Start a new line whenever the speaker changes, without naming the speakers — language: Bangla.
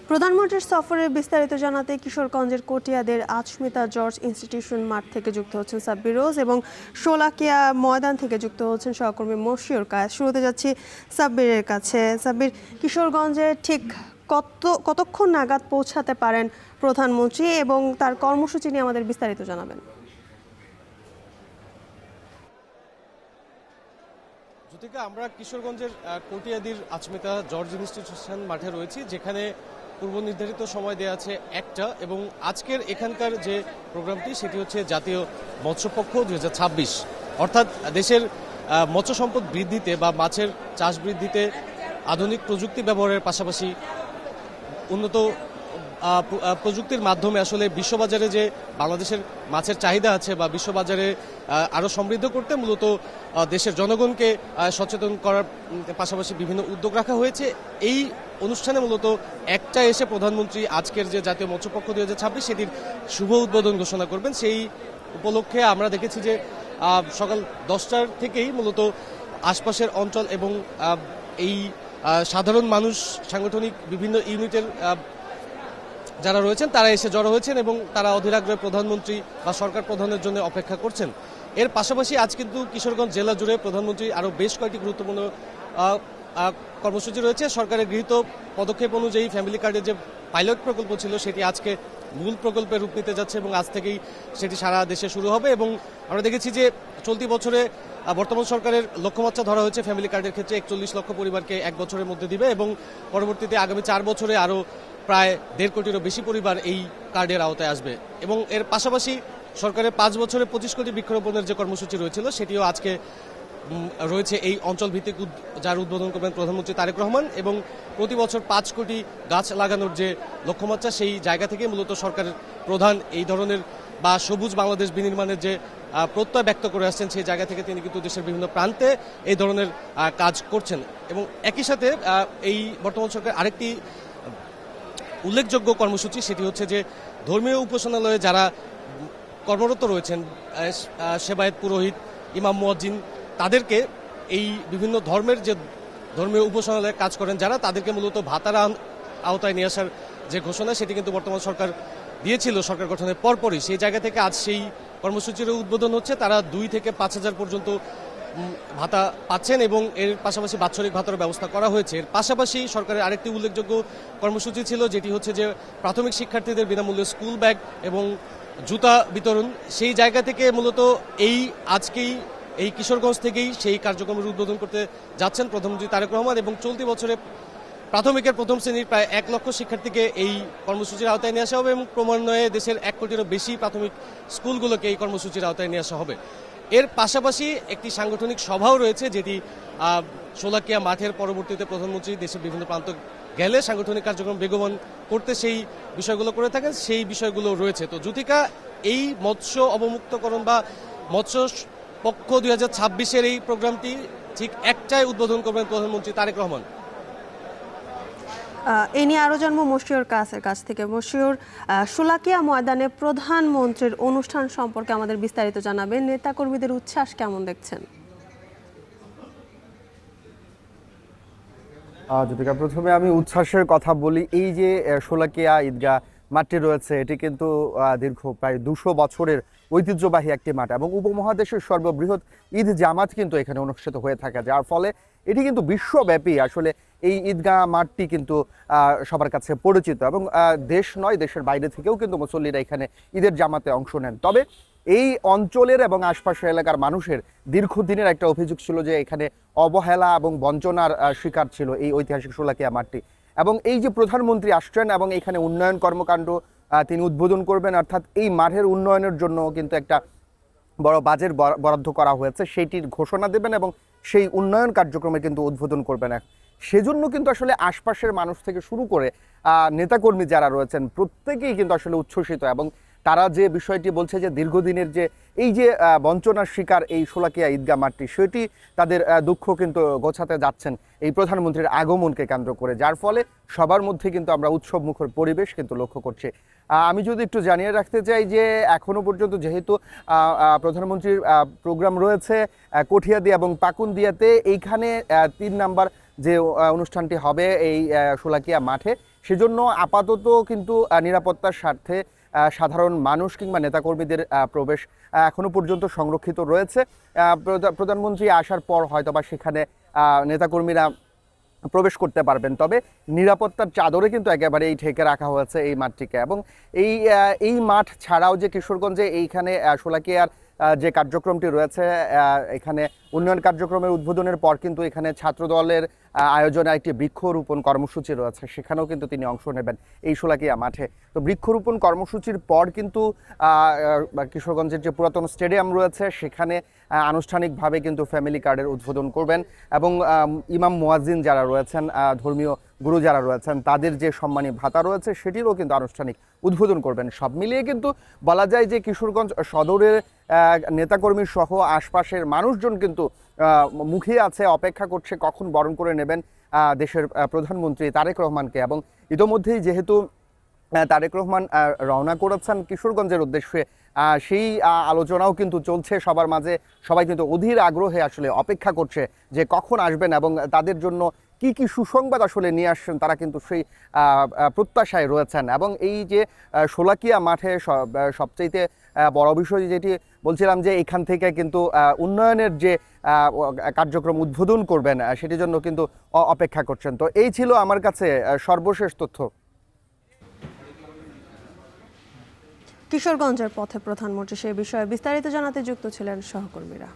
প্রধানমন্ত্রীর সফরের বিস্তারিত জানাতে কিশোরগঞ্জের কটিয়াদের আচমিতা জর্জ ইনস্টিটিউশন মাঠ থেকে যুক্ত হচ্ছেন সাব্বির রোজ এবং শোলাকিয়া ময়দান থেকে যুক্ত হচ্ছেন সহকর্মী মশিউর কায়েস। শুরুতে যাচ্ছি সাব্বিরের কাছে। সাব্বির, কিশোরগঞ্জে ঠিক কতক্ষণ নাগাদ পৌঁছাতে পারেন প্রধানমন্ত্রী এবং তার কর্মসূচি নিয়ে আমাদের বিস্তারিত জানাবেন?
জ্যোতিকা, আমরা কিশোরগঞ্জের কটিয়াদির আচমিতা জর্জ ইনস্টিটিউশন মাঠে রয়েছি, যেখানে পূর্ব নির্ধারিত সময় দেওয়া আছে 1টা এবং আজকের এখানকার যে প্রোগ্রামটি সেটি হচ্ছে জাতীয় মৎস্যপক্ষ 2026, অর্থাৎ দেশের মৎস্য সম্পদ বৃদ্ধিতে বা মাছের চাষ বৃদ্ধিতে আধুনিক প্রযুক্তি ব্যবহারের পাশাপাশি উন্নত প্রযুক্তির মাধ্যমে আসলে বিশ্ববাজারে যে বাংলাদেশের মাছের চাহিদা আছে বা বিশ্ববাজারে আরও সমৃদ্ধ করতে মূলত দেশের জনগণকে সচেতন করার পাশাপাশি বিভিন্ন উদ্যোগ রাখা হয়েছে। এই অনুষ্ঠানে মূলত একটা এসে প্রধানমন্ত্রী আজকের যে জাতীয় মৎস্যপক্ষ 2026 সেটির শুভ উদ্বোধন ঘোষণা করবেন। সেই উপলক্ষে আমরা দেখেছি যে সকাল 10টার থেকেই মূলত আশপাশের অঞ্চল এবং এই সাধারণ মানুষ, সাংগঠনিক বিভিন্ন ইউনিটের যারা রয়েছেন তারা এসে জড়ো হয়েছেন এবং তারা অধীর আগ্রহে প্রধানমন্ত্রী বা সরকার প্রধানের জন্য অপেক্ষা করছেন। এর পাশাপাশি আজ কিন্তু কিশোরগঞ্জ জেলা জুড়ে প্রধানমন্ত্রী আরও বেশ কয়েকটি গুরুত্বপূর্ণ কর্মসূচি রয়েছে। সরকারের গৃহীত পদক্ষেপ অনুযায়ী ফ্যামিলি কার্ডের যে পাইলট প্রকল্প ছিল সেটি আজকে মূল প্রকল্পে রূপ নিতে যাচ্ছে এবং আজ থেকেই সেটি সারা দেশে শুরু হবে। এবং আমরা দেখেছি যে চলতি বছরে বর্তমান সরকারের লক্ষ্যমাত্রা ধরা হয়েছে ফ্যামিলি কার্ডের ক্ষেত্রে 41 লক্ষ পরিবারকে 1 বছরের মধ্যে দিবে এবং পরবর্তীতে আগামী 4 বছরে আরও প্রায় 1.5 কোটিরও বেশি পরিবার এই কার্ডের আওতায় আসবে। এবং এর পাশাপাশি সরকারের 5 বছরে 25 কোটি বৃক্ষরোপণের যে কর্মসূচি রয়েছিল সেটিও আজকে রয়েছে এই অঞ্চল ভিত্তিক, যার উদ্বোধন করবেন প্রধানমন্ত্রী তারেক রহমান। এবং প্রতি বছর 5 কোটি গাছ লাগানোর যে লক্ষ্যমাত্রা, সেই জায়গা থেকে মূলত সরকারের প্রধান এই ধরনের বা সবুজ বাংলাদেশ বিনির্মাণের যে প্রত্যয় ব্যক্ত করে আসছেন, সেই জায়গা থেকে তিনি কিন্তু দেশের বিভিন্ন প্রান্তে এই ধরনের কাজ করছেন। এবং একই সাথে এই বর্তমান সরকার আরেকটি উল্লেখযোগ্য কর্মসূচি, সেটি হচ্ছে যে ধর্মীয় উপাসনালয়ে যারা কর্মরত রয়েছেন, সেবায়েত, পুরোহিত, ইমাম, মুয়াজ্জিন, তাদেরকে এই বিভিন্ন ধর্মের যে ধর্মীয় উপাসনালয়ে কাজ করেন যারা, তাদেরকে মূলত ভাতার আওতায় নিয়ে আসার যে ঘোষণা সেটি কিন্তু বর্তমান সরকার দিয়েছিল সরকার গঠনের পরপরই। সেই জায়গা থেকে আজ সেই কর্মসূচির উদ্বোধন হচ্ছে। তারা 2 থেকে 5 হাজার পর্যন্ত ভাতা পাচ্ছেন এবং এর পাশাপাশি বাৎসরিক ভাতার ব্যবস্থা করা হয়েছে। এর পাশাপাশি সরকারের আরেকটি উল্লেখযোগ্য কর্মসূচি ছিল, যেটি হচ্ছে যে প্রাথমিক শিক্ষার্থীদের বিনামূল্যে স্কুল ব্যাগ এবং জুতা বিতরণ। সেই জায়গা থেকে মূলত আজকেই এই কিশোরগঞ্জ থেকেই সেই কার্যক্রমের উদ্বোধন করতে যাচ্ছেন প্রধানমন্ত্রী তারেক রহমান। এবং চলতি বছরে প্রাথমিকের প্রথম শ্রেণীর প্রায় 1 লক্ষ শিক্ষার্থীকে এই কর্মসূচির আওতায় নিয়ে আসা হবে এবং ক্রমান্বয়ে দেশের 1 কোটিরও বেশি প্রাথমিক স্কুলগুলোকে এই কর্মসূচির আওতায় নিয়ে আসা হবে। এর পাশাপাশি একটি সাংগঠনিক সভাও রয়েছে, যেটি শোলাকিয়া মাঠের পরবর্তীতে প্রধানমন্ত্রী দেশের বিভিন্ন প্রান্ত গেলে সাংগঠনিক কার্যক্রম বেগবান করতে সেই বিষয়গুলো করে থাকেন, সেই বিষয়গুলো রয়েছে। তো জ্যোতিকা, এই মৎস্য অবমুক্তকরণ বা মৎস্য পক্ষ 2026-এর এই প্রোগ্রামটি ঠিক 1টায় উদ্বোধন করবেন প্রধানমন্ত্রী তারেক রহমান।
এ নিয়ে আরও জানবো মশিউর কায়েসের কাছ থেকে। মশিউর, শোলাকিয়া ময়দানে প্রধানমন্ত্রীর অনুষ্ঠান সম্পর্কে আমাদের বিস্তারিত জানাবেন। নেতাকর্মীদের উচ্ছ্বাস কেমন দেখছেন?
জ্যোতিকা, প্রথমে আমি উচ্ছ্বাসের কথা বলি। এই যে শোলাকিয়া ঈদগাহ মাঠটি রয়েছে, এটি কিন্তু দীর্ঘ প্রায় 200 বছরের ঐতিহ্যবাহী একটি মাঠ এবং উপমহাদেশের সর্ববৃহৎ ঈদ জামাত কিন্তু এখানে অনুষ্ঠিত হয়ে থাকে, যার ফলে এটি কিন্তু বিশ্বব্যাপী আসলে এই ঈদগাহ মাঠটি কিন্তু সবার কাছে পরিচিত এবং দেশ নয়, দেশের বাইরে থেকেও কিন্তু মুসল্লিরা এখানে ঈদের জামাতে অংশ নেন। তবে এই অঞ্চলের এবং আশপাশের এলাকার মানুষের দীর্ঘদিনের একটা অভিযোগ ছিল যে এখানে অবহেলা এবং বঞ্চনার শিকার ছিল এই ঐতিহাসিক শোলাকিয়া মাঠটি। এবং এই যে প্রধানমন্ত্রী আসছেন এবং এখানে উন্নয়ন কর্মকাণ্ড তিনি উদ্বোধন করবেন, অর্থাৎ এই মাঠের উন্নয়নের জন্য কিন্তু একটা বড় বাজেট বরাদ্দ করা হয়েছে, সেইটির ঘোষণা দেবেন এবং সেই উন্নয়ন কার্যক্রমে কিন্তু উদ্বোধন করবেন। সেজন্য কিন্তু আসলে আশপাশের মানুষ থেকে শুরু করে নেতাকর্মী যারা রয়েছেন প্রত্যেকেই কিন্তু আসলে উচ্ছ্বসিত এবং তারা যে বিষয়টি বলছে যে দীর্ঘদিনের যে এই যে বঞ্চনার শিকার এই শোলাকিয়া ঈদগাহ মাঠটি, সেটি তাদের দুঃখ কিন্তু গোছাতে যাচ্ছেন এই প্রধানমন্ত্রীর আগমনকে কেন্দ্র করে, যার ফলে সবার মধ্যে কিন্তু আমরা উৎসব মুখর পরিবেশ কিন্তু লক্ষ্য করছি। আমি যদি একটু জানিয়ে রাখতে চাই যে এখনো পর্যন্ত যেহেতু প্রধানমন্ত্রীর প্রোগ্রাম রয়েছে কঠিয়াদি এবং পাকুন্দিয়াতে, এইখানে 3 নাম্বার যে অনুষ্ঠানটি হবে এই শোলাকিয়া মাঠে, সেজন্য আপাতত কিন্তু নিরাপত্তার স্বার্থে সাধারণ মানুষ কিংবা নেতাকর্মীদের প্রবেশ এখনো পর্যন্ত সংরক্ষিত রয়েছে। প্রধানমন্ত্রী আসার পর হয়তোবা সেখানে নেতাকর্মীরা প্রবেশ করতে পারবেন, তবে নিরাপত্তার চাদরে কিন্তু একেবারেই ঢেকে রাখা হয়েছে এই মাঠটিকে। এবং এই মাঠ ছাড়াও যে কিশোরগঞ্জে এইখানে শোলাকিয়ার যে কার্যক্রমটি রয়েছে, এখানে উন্নয়ন কার্যক্রমের উদ্বোধনের পর কিন্তু এখানে ছাত্রদলের আয়োজনে একটি বৃক্ষরোপণ কর্মসূচি রয়েছে, সেখানেও কিন্তু তিনি অংশ নেবেন এই শোলাকিয়া মাঠে। তো বৃক্ষরোপণ কর্মসূচির পর কিন্তু কিশোরগঞ্জের যে পুরাতন স্টেডিয়াম রয়েছে সেখানে আনুষ্ঠানিকভাবে কিন্তু ফ্যামিলি কার্ডের উদ্বোধন করবেন এবং ইমাম মুয়াজ্জিন যারা রয়েছেন, ধর্মীয় গুরু যারা রয়েছেন, তাদের যে সম্মানী ভাতা রয়েছে সেটিরও কিন্তু আনুষ্ঠানিক উদ্বোধন করবেন। সব মিলিয়ে কিন্তু বলা যায় যে কিশোরগঞ্জ সদরের নেতাকর্মী সহ আশপাশের মানুষজন কিন্তু মুখিয়ে আছে, অপেক্ষা করছে কখন বরণ করে নেবেন দেশের প্রধানমন্ত্রী তারেক রহমানকে। এবং ইতোমধ্যেই যেহেতু তারেক রহমান রওনা করেছেন কিশোরগঞ্জের উদ্দেশ্যে, সেই আলোচনাও কিন্তু চলছে সবার মাঝে। সবাই কিন্তু অধীর আগ্রহে আসলে অপেক্ষা করছে যে কখন আসবেন এবং তাদের জন্য কি কি সুসংবাদ আসলে নিয়ে আসছেন, তারা কিন্তু সেই প্রত্যাশায় রয়েছেন। এবং এই যে শোলাকিয়া মাঠে সবচাইতে বড় বিষয় যেটি বলছিলাম যে এখান থেকে কিন্তু উন্নয়নের যে কার্যক্রম উদ্বোধন করবেন সেটির জন্য কিন্তু অপেক্ষা করছেন। তো এই ছিল আমার কাছে সর্বশেষ তথ্য।
কিশোরগঞ্জের পথে প্রধানমন্ত্রী সে বিষয়ে বিস্তারিত জানাতে যুক্ত ছিলেন সহকর্মীরা।